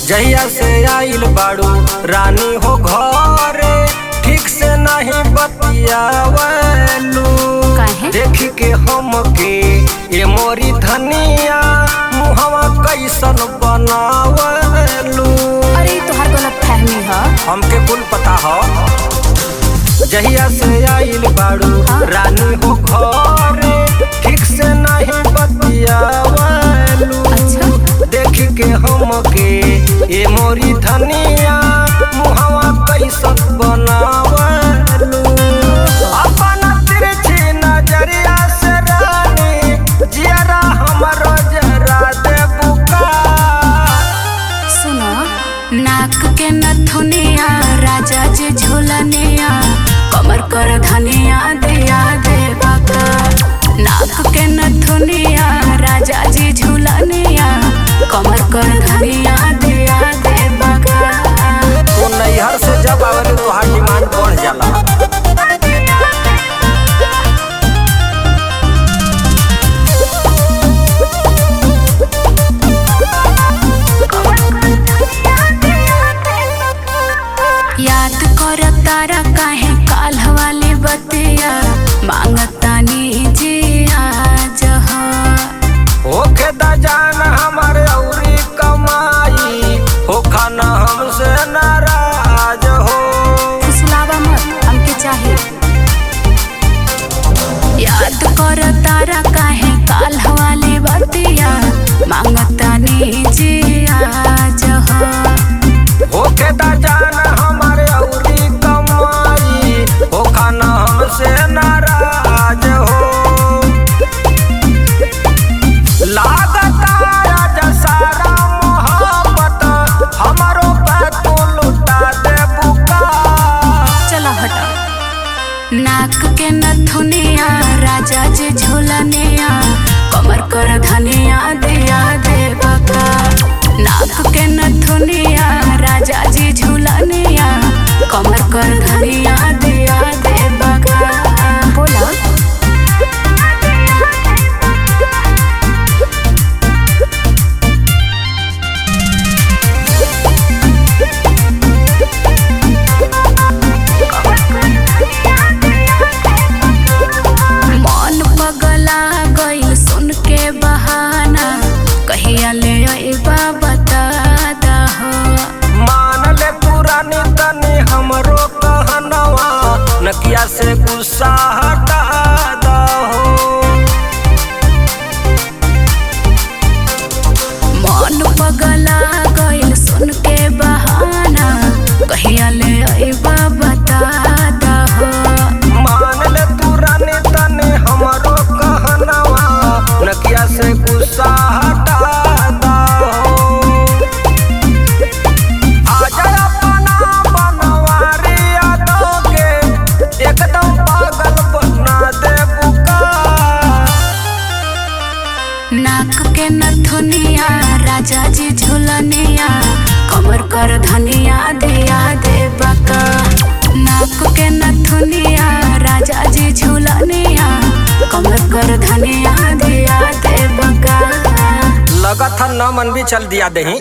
जहिया से आइल बाड़ू रानी हो घरे ठीक से नहीं बतियावलू देख के हमके ये मोरी धनिया मुहवा कैसन बनावलू। अरे तोहार गलत फहमी है, हमके कुल पता हो। जहिया से आइल बाड़ू रानी हो घरे ठीक से नहीं बतियावलू देख के हमके ये मोरी धनिया मुहवा कैसन बनावलू। अपन तिरछी नजरिया से रानी जियरा हमरो जरा दे बुका। सुनो नाक के नथुनिया राजा जी झूलनिया कमर कर धनिया दिया दे बाका। नाक के नथुनिया राजा जी झूलनिया कमर कर धनिया दिया दे बाका। तू नैहर से जब आवेली तो हर डिमांड बढ़ जाला। याद कर तारा काहे काल वाली बतिया मांगतानी जी आज हो। होके दा जान हमारे औरी कमाई हो खाना हमसे नाराज हो। फुसलावा मत, हमके चाहिए। याद कर तारा काहे काल वाली बतिया मांगतानी जी आज हो। होके दा जान हमारे औरी कमाई हो खाना हमसे नाराज हो। लागता राजा सारा मोहब्बत हमारो पे तू लुटा दे बुका। चला हटा। नाक के नथुनिया राजा जी झूलनिया कमर कर धनिया दिया दे बाका। नाक के नथुनिया राजा जी झूलनिया कमर कर धनिया दिया दे बाका। बोला मन पगला गइल सुन के बहाना कहिया ले अइबा बता दहो। मान ले पुरानी तनी हमरो कहनवा नकिया से गुस्सा हटा दहो। मन पगला गइल सुन के बहाना कहिया ले अइबा बता दहो। मान ले पुरानी तनी हमरो कहनवा नकिया से गुस्सा हटा दहो। आजा अपना बनवारी यादों के एकदम पागल बना दे बुका। नाक के नथुनिया राजा जी झूलनिया कमर कर धनिया दिया दे बाका। नाक के नथुनिया राजा जी झूलनिया कमर कर धनिया दिया दे बाका। लगत न मन भी चल दिया दही।